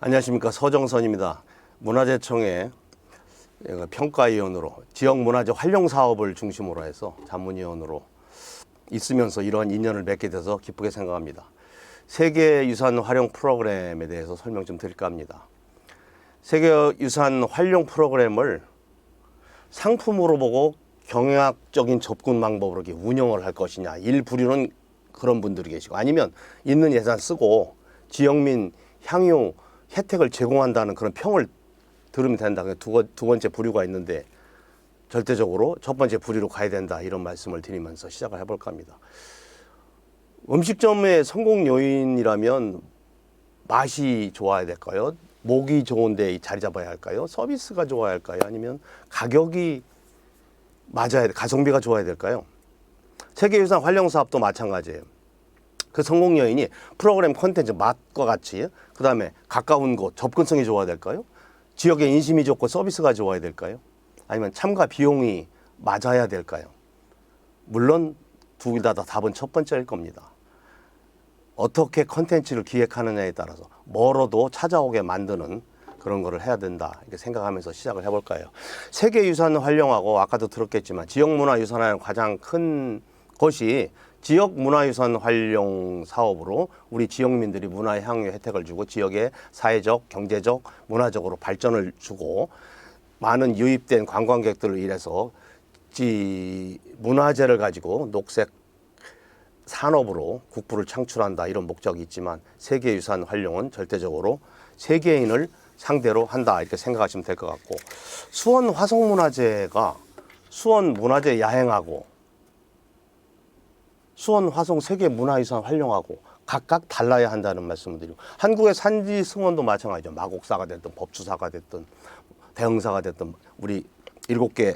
안녕하십니까, 서정선입니다. 문화재청의 평가위원으로 지역문화재 활용사업을 중심으로 해서 자문위원으로 있으면서 이러한 인연을 맺게 돼서 기쁘게 생각합니다. 세계유산 활용 프로그램에 대해서 설명 좀 드릴까 합니다. 세계유산 활용 프로그램을 상품으로 보고 경영학적인 접근 방법으로 이렇게 운영을 할 것이냐, 일부류는 그런 분들이 계시고, 아니면 있는 예산 쓰고 지역민 향유 혜택을 제공한다는 그런 평을 들으면 된다. 두 번째 부류가 있는데 절대적으로 첫 번째 부류로 가야 된다, 이런 말씀을 드리면서 시작을 해볼까 합니다. 음식점의 성공 요인이라면 맛이 좋아야 될까요? 목이 좋은데 자리 잡아야 할까요? 서비스가 좋아야 할까요? 아니면 가격이 맞아야 돼, 가성비가 좋아야 될까요? 세계유산 활용사업도 마찬가지예요. 그 성공 요인이 프로그램 콘텐츠 맛과 같이, 그 다음에 가까운 곳, 접근성이 좋아야 될까요? 지역의 인심이 좋고 서비스가 좋아야 될까요? 아니면 참가 비용이 맞아야 될까요? 물론 둘 다 답은 첫 번째일 겁니다. 어떻게 콘텐츠를 기획하느냐에 따라서 멀어도 찾아오게 만드는 그런 거를 해야 된다, 이렇게 생각하면서 시작을 해볼까요? 세계유산 활용하고, 아까도 들었겠지만 지역문화유산의 가장 큰 것이 지역문화유산 활용 사업으로 우리 지역민들이 문화의 향유 혜택을 주고 지역의 사회적, 경제적, 문화적으로 발전을 주고 많은 유입된 관광객들을 인해서 문화재를 가지고 녹색 산업으로 국부를 창출한다, 이런 목적이 있지만 세계유산 활용은 절대적으로 세계인을 상대로 한다, 이렇게 생각하시면 될 것 같고, 수원 화성문화재가 수원 문화재 야행하고 수원 화성 세계문화유산 활용하고 각각 달라야 한다는 말씀을 드리고, 한국의 산지 승원도 마찬가지죠. 마곡사가 됐든 법주사가 됐든 대흥사가 됐든 우리 7개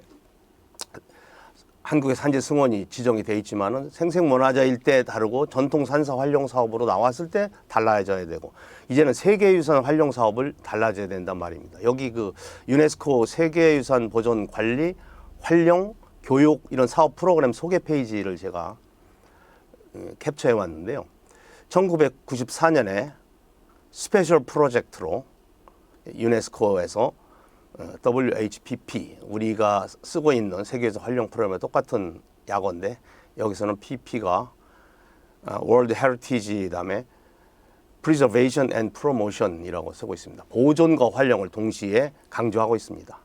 한국의 산지 승원이 지정이 돼 있지만은 생생문화재일 때 다르고 전통 산사 활용 사업으로 나왔을 때 달라져야 되고, 이제는 세계유산 활용 사업을 달라져야 된단 말입니다. 여기 그 유네스코 세계유산 보존 관리 활용 교육 이런 사업 프로그램 소개 페이지를 제가 캡처해 왔는데요. 1994년에 스페셜 프로젝트로 유네스코에서 WHPP, 우리가 쓰고 있는 세계유산 활용 프로그램과 똑같은 약어인데 여기서는 PP가 World Heritage 다음에 Preservation and Promotion이라고 쓰고 있습니다. 보존과 활용을 동시에 강조하고 있습니다.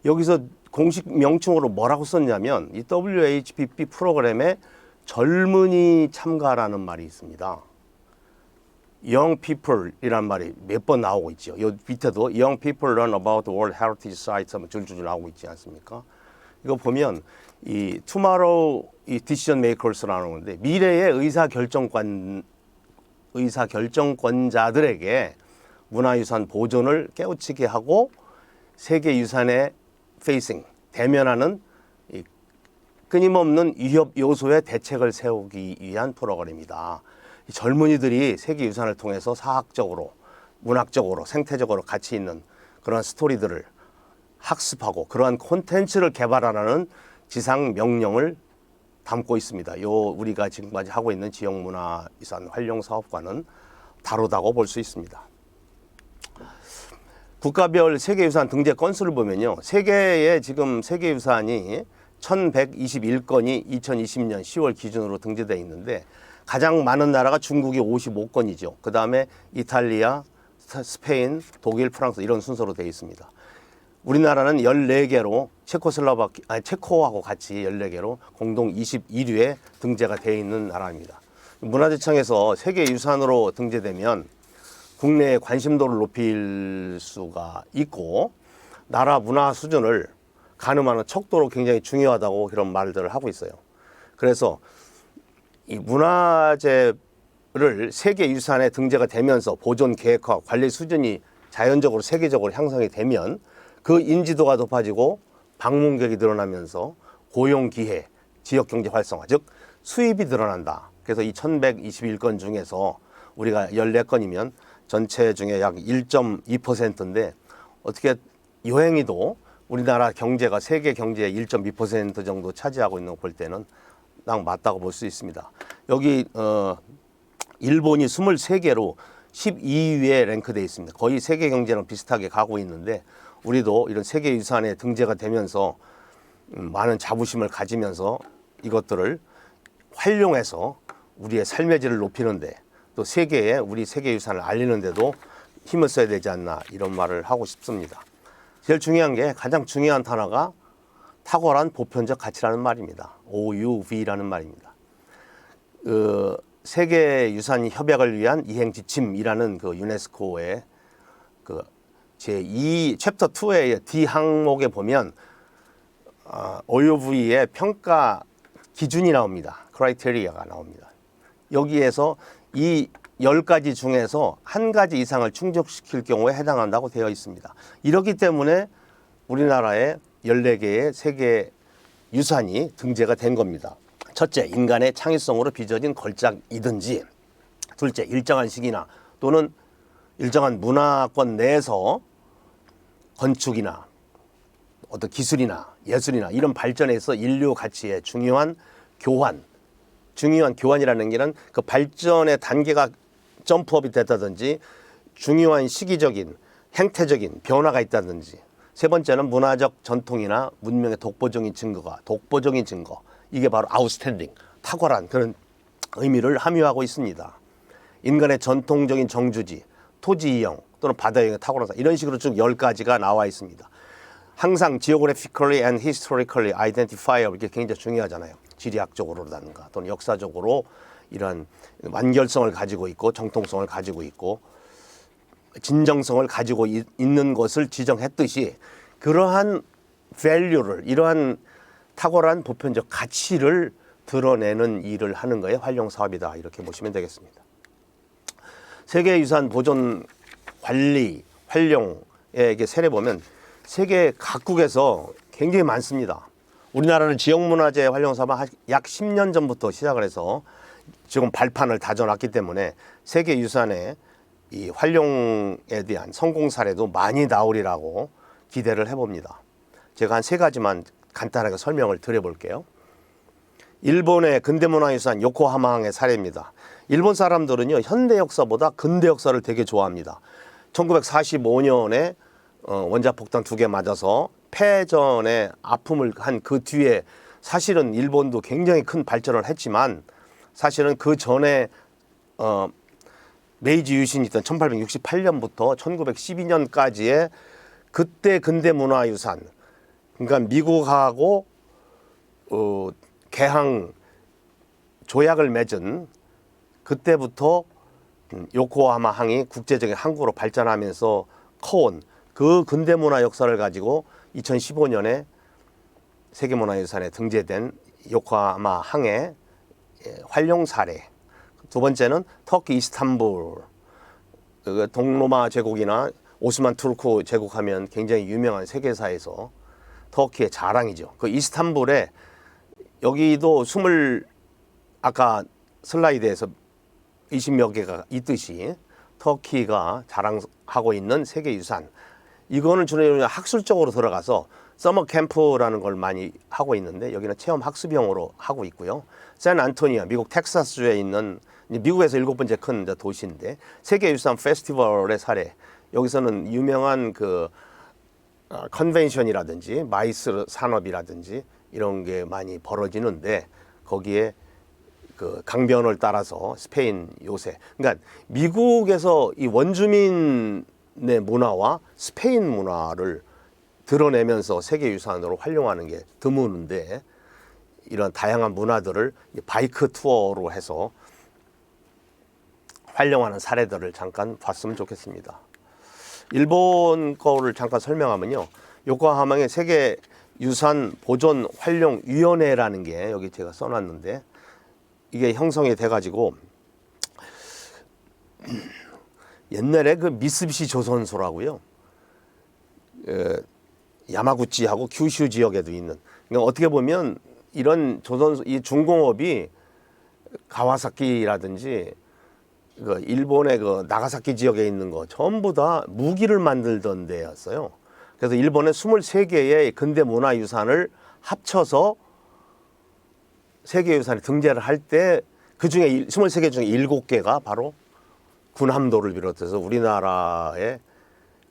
여기서 공식 명칭으로 뭐라고 썼냐면, 이 WHPP 프로그램에 젊은이 참가라는 말이 있습니다. Young people이란 말이 몇 번 나오고 있죠. 요 밑에도 Young people learn about the World Heritage Sites 하면 줄줄 나오고 있지 않습니까? 이거 보면 이 Tomorrow 이 Decision Makers라는 건데, 미래의 의사결정권자들에게 문화유산 보존을 깨우치게 하고 세계유산에 대면하는 끊임없는 위협 요소에 대책을 세우기 위한 프로그램이다. 젊은이들이 세계유산을 통해서 사학적으로, 문학적으로, 생태적으로 가치 있는 그런 스토리들을 학습하고 그러한 콘텐츠를 개발하라는 지상 명령을 담고 있습니다. 우리가 지금까지 하고 있는 지역문화유산 활용 사업과는 다르다고 볼 수 있습니다. 국가별 세계유산 등재 건수를 보면요, 세계에 지금 세계유산이 1121건이 2020년 10월 기준으로 등재되어 있는데, 가장 많은 나라가 중국이 55건이죠. 그 다음에 이탈리아, 스페인, 독일, 프랑스 이런 순서로 되어 있습니다. 우리나라는 14개로 체코하고 같이 14개로 공동 21위에 등재가 되어 있는 나라입니다. 문화재청에서 세계유산으로 등재되면 국내의 관심도를 높일 수가 있고, 나라 문화 수준을 가늠하는 척도로 굉장히 중요하다고 그런 말들을 하고 있어요. 그래서 이 문화재를 세계유산에 등재가 되면서 보존 계획과 관리 수준이 자연적으로 세계적으로 향상이 되면 그 인지도가 높아지고 방문객이 늘어나면서 고용기회, 지역경제 활성화, 즉 수입이 늘어난다. 그래서 이 1121건 중에서 우리가 14건이면 전체 중에 약 1.2%인데 어떻게 여행이도 우리나라 경제가 세계 경제의 1.2% 정도 차지하고 있는 거 볼 때는 딱 맞다고 볼 수 있습니다. 여기 일본이 23개로 12위에 랭크되어 있습니다. 거의 세계 경제랑 비슷하게 가고 있는데 우리도 이런 세계유산에 등재가 되면서 많은 자부심을 가지면서 이것들을 활용해서 우리의 삶의 질을 높이는데 또 세계에 우리 세계유산을 알리는데도 힘을 써야 되지 않나 이런 말을 하고 싶습니다. 제일 중요한 게 가장 중요한 단어가 탁월한 보편적 가치라는 말입니다. OUV라는 말입니다. 세계유산 협약을 위한 이행 지침이라는 그 유네스코의 그 제2 챕터 2의 D 항목에 보면 OUV의 평가 기준이 나옵니다. 크라이테리아가 나옵니다. 여기에서 이 10가지 중에서 한 가지 이상을 충족시킬 경우에 해당한다고 되어 있습니다. 이렇기 때문에 우리나라에 14개의 세계 유산이 등재가 된 겁니다. 첫째, 인간의 창의성으로 빚어진 걸작이든지, 둘째, 일정한 시기나 또는 일정한 문화권 내에서 건축이나 어떤 기술이나 예술이나 이런 발전에서 인류 가치의 중요한 교환이라는 게는 그 발전의 단계가 점프업이 됐다든지 중요한 시기적인 행태적인 변화가 있다든지, 세 번째는 문화적 전통이나 문명의 독보적인 증거, 이게 바로 아웃스탠딩, 탁월한 그런 의미를 함유하고 있습니다. 인간의 전통적인 정주지, 토지 이용 또는 바다 이용의 탁월한 이런 식으로 쭉 10가지가 나와 있습니다. 항상 geographically and historically identifiable 이게 굉장히 중요하잖아요. 지리학적으로라든가 또는 역사적으로 이런 완결성을 가지고 있고 정통성을 가지고 있고 진정성을 가지고 있는 것을 지정했듯이 그러한 value를, 이러한 탁월한 보편적 가치를 드러내는 일을 하는 거에 활용사업이다, 이렇게 보시면 되겠습니다. 세계유산 보존, 관리, 활용에 세례 보면 세계 각국에서 굉장히 많습니다. 우리나라는 지역문화재 활용사업을 약 10년 전부터 시작을 해서 지금 발판을 다져놨기 때문에 세계유산의 이 활용에 대한 성공 사례도 많이 나오리라고 기대를 해봅니다. 제가 한 3가지만 간단하게 설명을 드려볼게요. 일본의 근대문화유산 요코하마항의 사례입니다. 일본 사람들은요, 현대 역사보다 근대 역사를 되게 좋아합니다. 1945년에 원자폭탄 2개 맞아서 패전의 아픔을 한 그 뒤에 사실은 일본도 굉장히 큰 발전을 했지만 사실은 그 전에 메이지 유신이 있던 1868년부터 1912년까지의 그때 근대문화유산, 그러니까 미국하고 개항 조약을 맺은 그때부터 요코하마 항이 국제적인 항구로 발전하면서 커온 그 근대문화 역사를 가지고 2015년에 세계문화유산에 등재된 요코하마 항의 활용 사례. 두 번째는 터키 이스탄불, 동로마 제국이나 오스만 투르크 제국하면 굉장히 유명한 세계사에서 터키의 자랑이죠. 그 이스탄불에 여기도 아까 슬라이드에서 20여 개가 있듯이 터키가 자랑하고 있는 세계유산, 이거는 주로 학술적으로 들어가서 서머 캠프라는 걸 많이 하고 있는데 여기는 체험 학습용으로 하고 있고요. 샌안토니아, 미국 텍사스주에 있는 미국에서 7번째 큰 도시인데 세계유산 페스티벌의 사례, 여기서는 유명한 그 컨벤션이라든지 마이스 산업이라든지 이런 게 많이 벌어지는데 거기에 그 강변을 따라서 스페인 요새, 그러니까 미국에서 이 원주민의 문화와 스페인 문화를 드러내면서 세계유산으로 활용하는 게 드무는데 이런 다양한 문화들을 바이크 투어로 해서 활용하는 사례들을 잠깐 봤으면 좋겠습니다. 일본 거를 잠깐 설명하면요, 요코하마의 세계유산 보존 활용 위원회라는 게 여기 제가 써놨는데 이게 형성이 돼가지고 옛날에 그 미쓰비시 조선소라고요, 야마구치하고 규슈 지역에도 있는, 그러니까 어떻게 보면 이런 이 중공업이 가와사키라든지 그 일본의 그 나가사키 지역에 있는 거 전부 다 무기를 만들던 데였어요. 그래서 일본의 23개의 근대 문화유산을 합쳐서 세계유산에 등재를 할 때 그 중에 23개 중에 7개가 바로 군함도를 비롯해서 우리나라에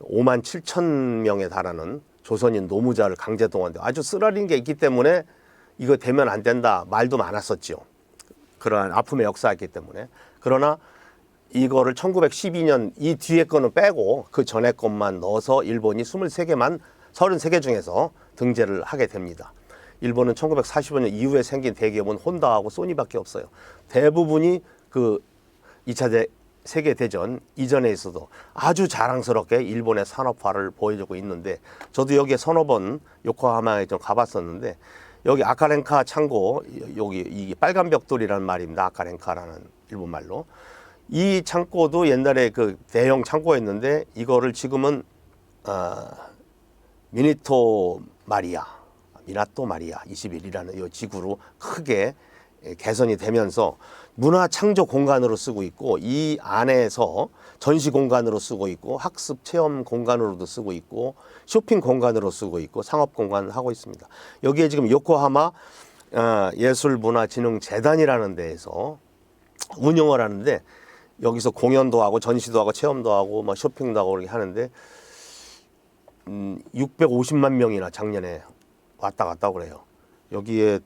5만 7천 명에 달하는 조선인 노무자를 강제 동원돼 아주 쓰라린 게 있기 때문에 이거 되면 안 된다 말도 많았었죠. 그러한 아픔의 역사였기 때문에. 그러나 이거를 1912년 이 뒤에 거는 빼고 그 전에 것만 넣어서 일본이 33개 중에서 등재를 하게 됩니다. 일본은 1945년 이후에 생긴 대기업은 혼다하고 소니밖에 없어요. 대부분이 그 2차 세계대전 이전에 있어도 아주 자랑스럽게 일본의 산업화를 보여주고 있는데, 저도 여기에 서너 번 요코하마에 좀 가봤었는데, 여기 아카렌카 창고, 여기 이 빨간 벽돌이라는 말입니다. 아카렌카라는 일본 말로. 이 창고도 옛날에 그 대형 창고였는데, 이거를 지금은 미나토 마리아 21이라는 이 지구로 크게 개선이 되면서 문화 창조 공간으로 쓰고 있고, 이 안에서 전시 공간으로 쓰고 있고, 학습 체험 공간으로도 쓰고 있고, 쇼핑 공간으로 쓰고 있고, 상업 공간 하고 있습니다. 여기에 지금 요코하마 예술문화진흥재단이라는 데에서 운영을 하는데, 여기서 공연도 하고 전시도 하고 체험도 하고 뭐 쇼핑도 하고 그렇게 하는데 650만 명이나 작년에 왔다 갔다 그래요. 여기에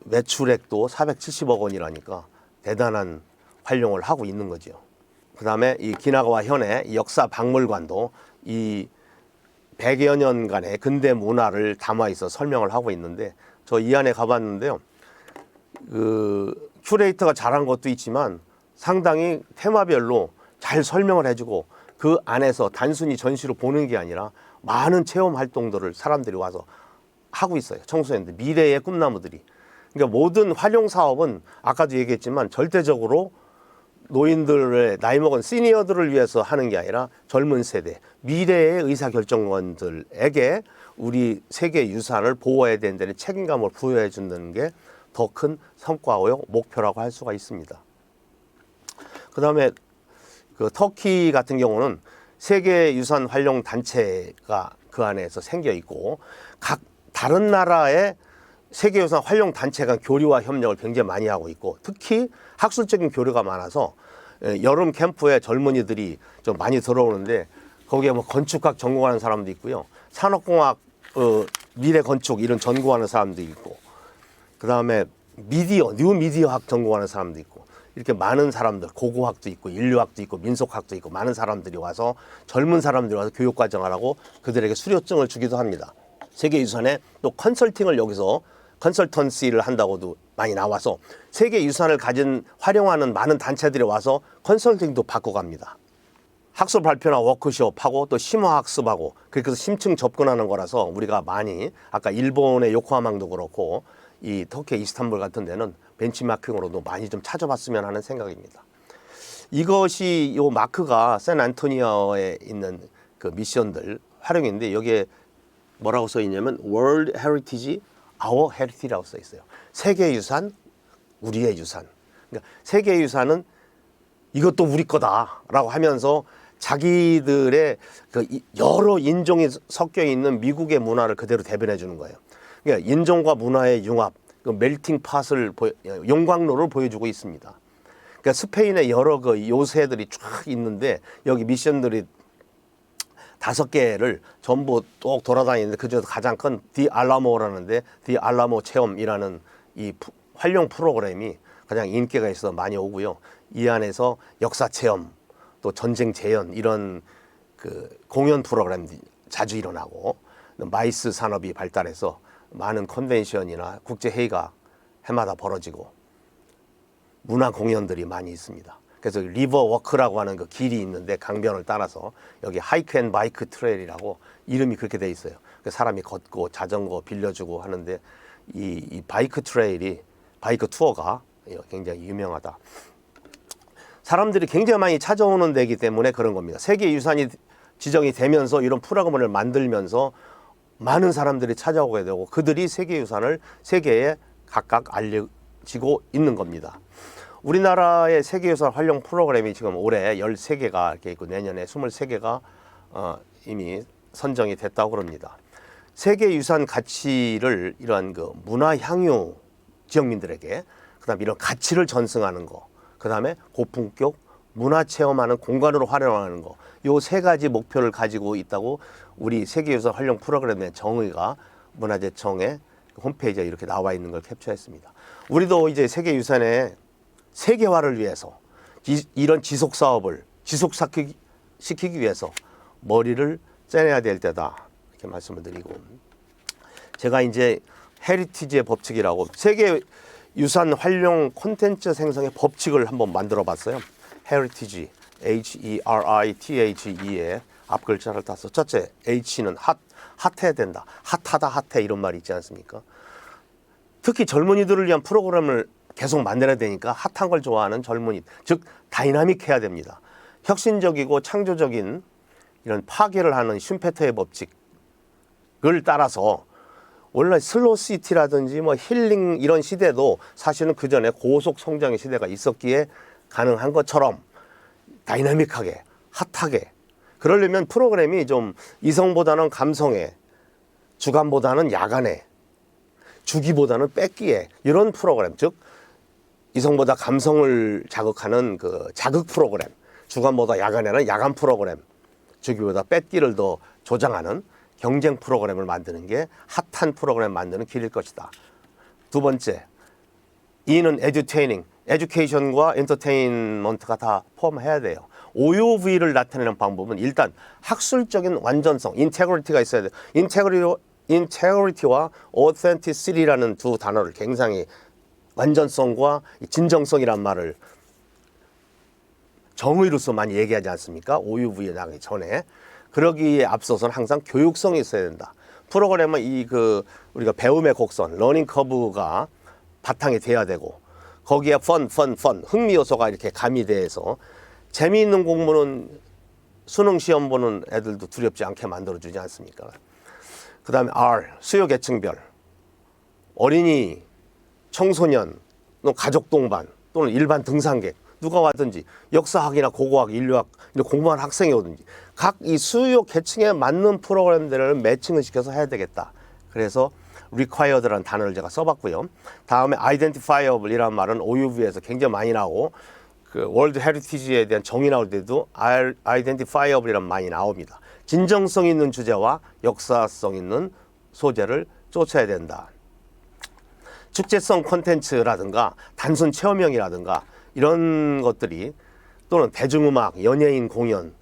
매출액도 470억 원이라니까 대단한 활용을 하고 있는 거죠. 그다음에 이 기나가와 현의 역사 박물관도 이 100여 년간의 근대 문화를 담아 있어 설명을 하고 있는데, 저 이 안에 가봤는데요. 그 큐레이터가 잘한 것도 있지만 상당히 테마별로 잘 설명을 해주고, 그 안에서 단순히 전시로 보는 게 아니라 많은 체험 활동들을 사람들이 와서 하고 있어요. 청소년들, 미래의 꿈나무들이. 그러니까 모든 활용 사업은 아까도 얘기했지만 절대적으로 노인들의 나이 먹은 시니어들을 위해서 하는 게 아니라 젊은 세대, 미래의 의사결정원들에게 우리 세계 유산을 보호해야 된다는 책임감을 부여해 주는 게 더 큰 성과요 목표라고 할 수가 있습니다. 그 다음에 그 터키 같은 경우는 세계유산 활용 단체가 그 안에서 생겨 있고, 각 다른 나라의 세계유산 활용 단체가 교류와 협력을 굉장히 많이 하고 있고, 특히 학술적인 교류가 많아서 여름 캠프에 젊은이들이 좀 많이 들어오는데, 거기에 뭐 건축학 전공하는 사람도 있고요, 산업공학, 미래 건축 이런 전공하는 사람도 있고, 그 다음에 뉴 미디어학 전공하는 사람도 있고, 이렇게 많은 사람들, 고고학도 있고 인류학도 있고 민속학도 있고 많은 사람들이 와서, 젊은 사람들이 와서 교육과정을 하고 그들에게 수료증을 주기도 합니다. 세계유산에 또 컨설팅을 여기서 컨설턴시를 한다고도 많이 나와서 세계유산을 가진 활용하는 많은 단체들이 와서 컨설팅도 받고 갑니다. 학술 발표나 워크숍하고 또 심화학습하고, 그렇게 해서 심층 접근하는 거라서 우리가 많이, 아까 일본의 요코하마도 그렇고 이 터키 이스탄불 같은 데는 벤치마킹으로도 많이 좀 찾아봤으면 하는 생각입니다. 이것이 요 마크가 샌안토니오에 있는 그 미션들 활용인데, 여기에 뭐라고 써 있냐면 World Heritage, Our Heritage라고 써 있어요. 세계유산, 우리의 유산. 그러니까 세계유산은 이것도 우리 거다라고 하면서 자기들의 그 여러 인종이 섞여 있는 미국의 문화를 그대로 대변해 주는 거예요. 그러니까 인종과 문화의 융합, 그 멜팅 팟을 용광로를 보여주고 있습니다. 그러니까 스페인의 여러 그 요새들이 쫙 있는데, 여기 미션들이 5개를 전부 또 돌아다니는데, 그중에서 가장 큰 디알라모라는데, 디알라모 체험이라는 이 활용 프로그램이 가장 인기가 있어서 많이 오고요. 이 안에서 역사 체험, 또 전쟁 재현 이런 그 공연 프로그램이 자주 일어나고, 마이스 산업이 발달해서 많은 컨벤션이나 국제 회의가 해마다 벌어지고 문화 공연들이 많이 있습니다. 그래서 리버 워크라고 하는 그 길이 있는데, 강변을 따라서 여기 하이크 앤 바이크 트레일이라고 이름이 그렇게 돼 있어요. 사람이 걷고 자전거 빌려주고 하는데, 이 바이크 트레일이, 바이크 투어가 굉장히 유명하다. 사람들이 굉장히 많이 찾아오는 데이기 때문에 그런 겁니다. 세계유산이 지정이 되면서 이런 프로그램을 만들면서 많은 사람들이 찾아오게 되고, 그들이 세계유산을 세계에 각각 알려지고 있는 겁니다. 우리나라의 세계유산 활용 프로그램이 지금 올해 13개가 이렇게 있고, 내년에 23개가 이미 선정이 됐다고 그럽니다. 세계유산 가치를 이러한 그 문화 향유 지역민들에게, 그다음 이런 가치를 전승하는 거, 그다음에 고품격 문화 체험하는 공간으로 활용하는 거. 요 세 가지 목표를 가지고 있다고 우리 세계유산 활용 프로그램의 정의가 문화재청의 홈페이지에 이렇게 나와 있는 걸 캡처했습니다. 우리도 이제 세계유산의 세계화를 위해서 이런 지속 사업을 지속시키기 위해서 머리를 째내야 될 때다. 이렇게 말씀을 드리고, 제가 이제 헤리티지의 법칙이라고 세계 유산 활용 콘텐츠 생성의 법칙을 한번 만들어 봤어요. 헤리티지, HERITHE의 앞글자를 따서 첫째, H는 핫해야 된다. 핫하다, 핫해 이런 말이 있지 않습니까? 특히 젊은이들을 위한 프로그램을 계속 만들어야 되니까 핫한 걸 좋아하는 젊은이, 즉 다이나믹해야 됩니다. 혁신적이고 창조적인 이런 파괴를 하는 슈페터의 법칙을 따라서 원래 슬로시티라든지 뭐 힐링 이런 시대도 사실은 그 전에 고속 성장의 시대가 있었기에 가능한 것처럼 다이나믹하게, 핫하게. 그러려면 프로그램이 좀 이성보다는 감성에, 주간보다는 야간에, 주기보다는 뺏기에 이런 프로그램, 즉 이성보다 감성을 자극하는 그 자극 프로그램, 주간보다 야간에는 야간 프로그램, 주기보다 뺏기를 더 조장하는 경쟁 프로그램을 만드는 게 핫한 프로그램 만드는 길일 것이다. 두 번째, E는 edutaining, 에듀케이션과 엔터테인먼트가 다 포함해야 돼요. OUV를 나타내는 방법은 일단 학술적인 완전성, 인테그리티가 있어야 돼요. 인테그리티와 authenticity라는 두 단어를 굉장히 완전성과 진정성이란 말을 정의로서 많이 얘기하지 않습니까? OUV에 나가기 전에. 그러기에 앞서서는 항상 교육성이 있어야 된다. 프로그램은 우리가 배움의 곡선, 러닝 커브가 바탕이 돼야 되고, 거기에 펀, 흥미 요소가 이렇게 가미돼서 재미있는 공부는 수능 시험 보는 애들도 두렵지 않게 만들어주지 않습니까? 그 다음에 R, 수요 계층별, 어린이, 청소년, 가족 동반 또는 일반 등산객, 누가 와든지 역사학이나 고고학, 인류학 공부하는 학생이 오든지 각 이 수요 계층에 맞는 프로그램들을 매칭을 시켜서 해야 되겠다. 그래서 required라는 단어를 제가 써봤고요. 다음에 identifiable이라는 말은 OUV에서 굉장히 많이 나오고 그 월드 헤리티지에 대한 정의 나올 때도 identifiable이라는 말이 나옵니다. 진정성 있는 주제와 역사성 있는 소재를 쫓아야 된다. 축제성 콘텐츠라든가 단순 체험형이라든가 이런 것들이 또는 대중음악, 연예인 공연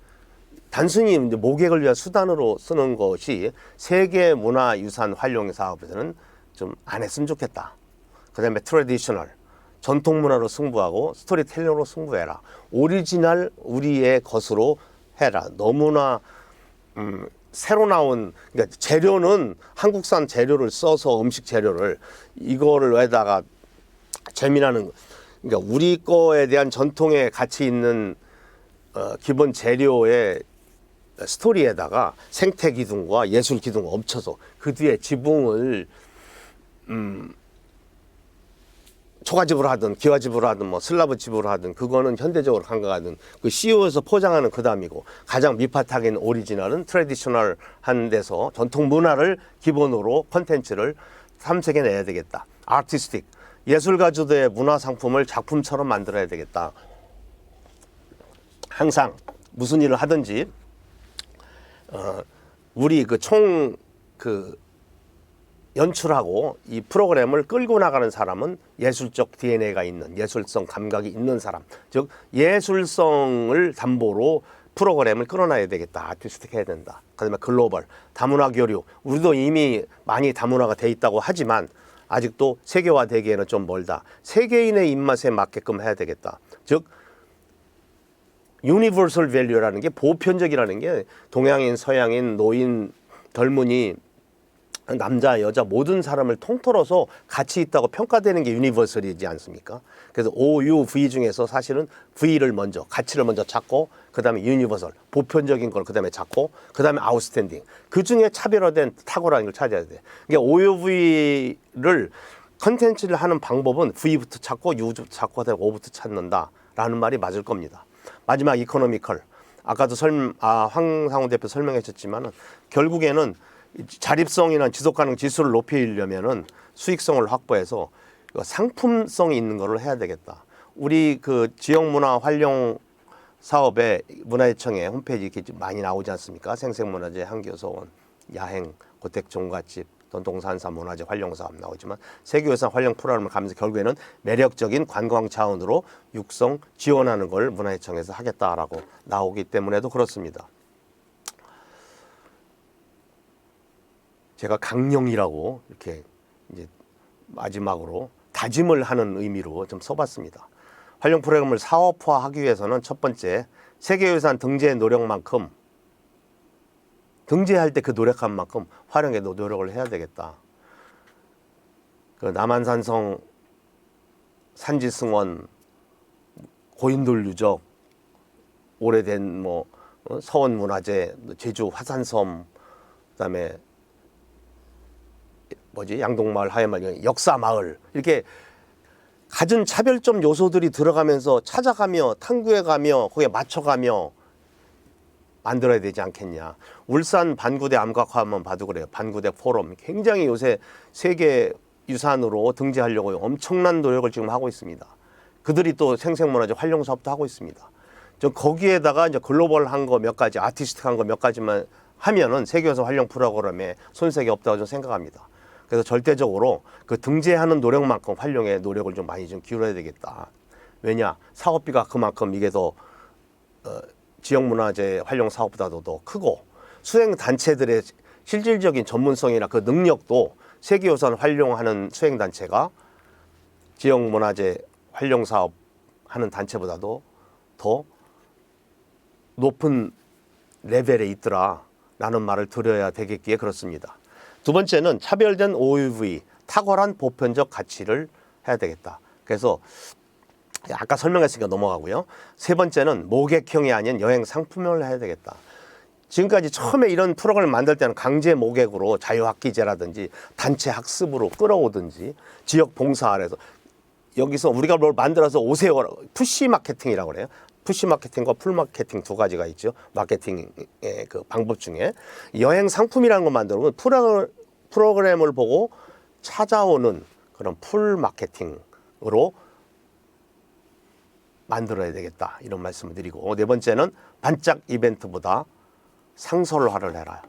단순히 이제 모객을 위한 수단으로 쓰는 것이 세계문화유산 활용 사업에서는 좀 안 했으면 좋겠다. 그 다음에 트래디셔널, 전통문화로 승부하고 스토리텔링으로 승부해라. 오리지널 우리의 것으로 해라. 너무나 새로 나온, 그러니까 재료는 한국산 재료를 써서 음식 재료를 이거를 왜다가 재미나는, 그러니까 우리 거에 대한 전통에 가치 있는 기본 재료의 스토리에다가 생태 기둥과 예술 기둥을 엎쳐서 그 뒤에 지붕을 초가집으로 하든 기와집으로 하든 뭐 슬라브 집으로 하든 그거는 현대적으로 간과하든 그 CEO에서 포장하는 그 다음이고, 가장 밑바닥인 오리지널은 트래디셔널한 데서 전통 문화를 기본으로 콘텐츠를 탐색해내야 되겠다. 아티스틱, 예술가주도의 문화 상품을 작품처럼 만들어야 되겠다. 항상 무슨 일을 하든지 우리 연출하고 이 프로그램을 끌고 나가는 사람은 예술적 DNA가 있는, 예술성 감각이 있는 사람, 즉 예술성을 담보로 프로그램을 끌어놔야 되겠다. 아티스틱 해야 된다. 그다음에 글로벌, 다문화 교류. 우리도 이미 많이 다문화가 돼 있다고 하지만 아직도 세계화되기에는 좀 멀다. 세계인의 입맛에 맞게끔 해야 되겠다. 즉 유니버설 밸류라는 게, 보편적이라는 게 동양인, 서양인, 노인, 젊은이, 남자, 여자 모든 사람을 통틀어서 가치 있다고 평가되는 게 유니버설이지 않습니까? 그래서 OUV 중에서 사실은 V를 먼저, 가치를 먼저 찾고, 그 다음에 유니버설, 보편적인 걸 그 다음에 찾고, 그 다음에 아웃스탠딩. 그 중에 차별화된 탁월한 걸 찾아야 돼. 그러니까 OUV를 컨텐츠를 하는 방법은 V부터 찾고 U부터 찾고 O부터 찾는다라는 말이 맞을 겁니다. 마지막 이코노미컬. 아까도 황상우 대표 설명해 주셨지만 결국에는 자립성이나 지속가능 지수를 높이려면은 수익성을 확보해서 상품성이 있는 거를 해야 되겠다. 우리 그 지역문화 활용 사업에 문화재청에 홈페이지 이렇게 좀 많이 나오지 않습니까? 생생문화재, 한교서원, 야행, 고택종갓집, 전통산사 문화재 활용 사업 나오지만 세계유산 활용 프로그램을 가면서 결국에는 매력적인 관광 자원으로 육성 지원하는 걸 문화재청에서 하겠다라고 나오기 때문에도 그렇습니다. 제가 강령이라고 이렇게 이제 마지막으로 다짐을 하는 의미로 좀 써봤습니다. 활용 프로그램을 사업화하기 위해서는 첫 번째, 세계유산 등재 노력만큼 등재할 때 그 노력한 만큼 활용에 노력을 해야 되겠다. 그 남한산성, 산지승원, 고인돌 유적, 오래된 뭐 서원문화재, 제주 화산섬, 그다음에 양동마을, 하회마을, 역사마을 이렇게 갖은 차별점 요소들이 들어가면서 찾아가며 탐구해가며 거기에 맞춰가며 만들어야 되지 않겠냐. 울산 반구대 암각화 한번 봐도 그래요. 반구대 포럼 굉장히 요새 세계 유산으로 등재하려고 엄청난 노력을 지금 하고 있습니다. 그들이 또 생생문화재 활용 사업도 하고 있습니다. 저 거기에다가 이제 글로벌한 거 몇 가지, 아티스틱한 거 몇 가지만 하면은 세계유산 활용 프로그램에 손색이 없다고 저는 생각합니다. 그래서 절대적으로 그 등재하는 노력만큼 활용에 노력을 좀 많이 좀 기울여야 되겠다. 왜냐, 사업비가 그만큼 이게 더 지역문화재 활용 사업보다도 더 크고 수행단체들의 실질적인 전문성이나 그 능력도 세계유산 활용하는 수행단체가 지역문화재 활용 사업 하는 단체보다도 더 높은 레벨에 있더라 라는 말을 들어야 되겠기에 그렇습니다. 두 번째는 차별된 OUV, 탁월한 보편적 가치를 해야 되겠다. 그래서 아까 설명했으니까 넘어가고요. 세 번째는 모객형이 아닌 여행 상품을 해야 되겠다. 지금까지 처음에 이런 프로그램을 만들 때는 강제 모객으로 자유학기제라든지 단체 학습으로 끌어오든지 지역 봉사 아래서 여기서 우리가 뭘 만들어서 오세요. 푸시 마케팅이라고 그래요. 푸시 마케팅과 풀 마케팅 두 가지가 있죠. 마케팅의 그 방법 중에 여행 상품이라는 걸 만들면 프로그램을 보고 찾아오는 그런 풀 마케팅으로 만들어야 되겠다. 이런 말씀을 드리고, 네 번째는 반짝 이벤트보다 상설화를 해라.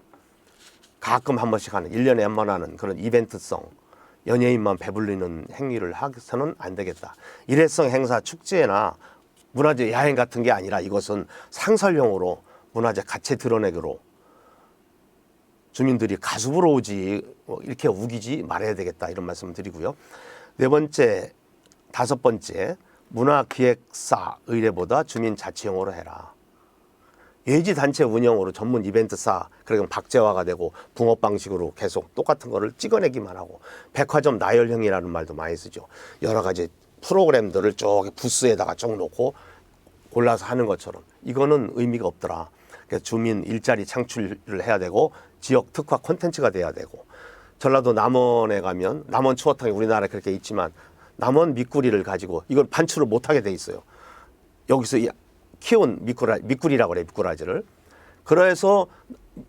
가끔 한 번씩 하는 1년에 한 번 하는 그런 이벤트성, 연예인만 배불리는 행위를 해서는 안 되겠다. 일회성 행사, 축제나 문화재 야행 같은 게 아니라 이것은 상설용으로 문화재 가치 드러내기로 주민들이 가수부러 오지 이렇게 우기지 말아야 되겠다. 이런 말씀을 드리고요. 네 번째, 다섯 번째, 문화기획사 의뢰보다 주민자치용으로 해라. 예지단체 운영으로 전문 이벤트사, 그러면 박제화가 되고 붕업 방식으로 계속 똑같은 거를 찍어내기만 하고, 백화점 나열형이라는 말도 많이 쓰죠. 여러 가지 프로그램들을 쭉 부스에다가 쭉 놓고 골라서 하는 것처럼 이거는 의미가 없더라. 그래서 주민 일자리 창출을 해야 되고 지역 특화 콘텐츠가 돼야 되고, 전라도 남원에 가면 남원 추어탕이 우리나라에 그렇게 있지만 남원 미꾸리를 가지고 이걸 반출을 못하게 돼 있어요. 여기서 키운 미꾸리라고 그래, 미꾸라지를. 그래서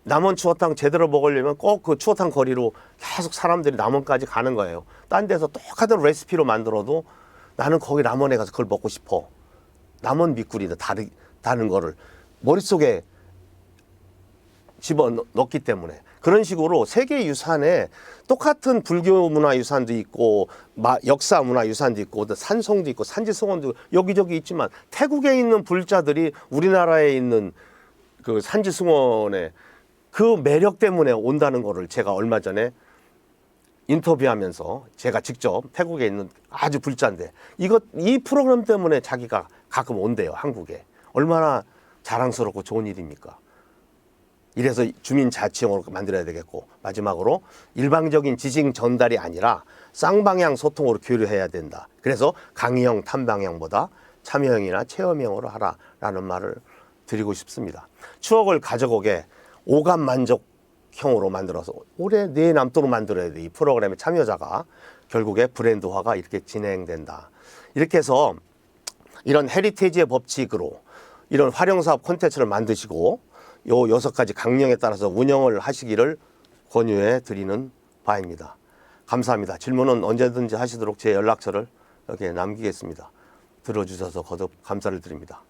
남원 추어탕 제대로 먹으려면 꼭 그 추어탕 거리로 계속 사람들이 남원까지 가는 거예요. 딴 데서 똑같은 레시피로 만들어도 나는 거기 남원에 가서 그걸 먹고 싶어. 남원 미꾸리는 다른 거를 머릿속에 집어넣기 때문에. 그런 식으로 세계유산에 똑같은 불교 문화유산도 있고 역사 문화유산도 있고 산성도 있고 산지승원도 여기저기 있지만 태국에 있는 불자들이 우리나라에 있는 그 산지승원에 그 매력 때문에 온다는 거를 제가 얼마 전에 인터뷰하면서 제가 직접 태국에 있는 아주 불자인데 이 프로그램 때문에 자기가 가끔 온대요, 한국에. 얼마나 자랑스럽고 좋은 일입니까? 이래서 주민자치용으로 만들어야 되겠고, 마지막으로 일방적인 지식 전달이 아니라 쌍방향 소통으로 교류해야 된다. 그래서 강의형, 탐방형보다 참여형이나 체험형으로 하라라는 말을 드리고 싶습니다. 추억을 가져오게 오감 만족형으로 만들어서 오래 내 남도록 만들어야 돼. 이 프로그램의 참여자가 결국에 브랜드화가 이렇게 진행된다. 이렇게 해서 이런 헤리테이지의 법칙으로 이런 활용사업 콘텐츠를 만드시고 요 6가지 강령에 따라서 운영을 하시기를 권유해 드리는 바입니다. 감사합니다. 질문은 언제든지 하시도록 제 연락처를 여기에 남기겠습니다. 들어주셔서 거듭 감사를 드립니다.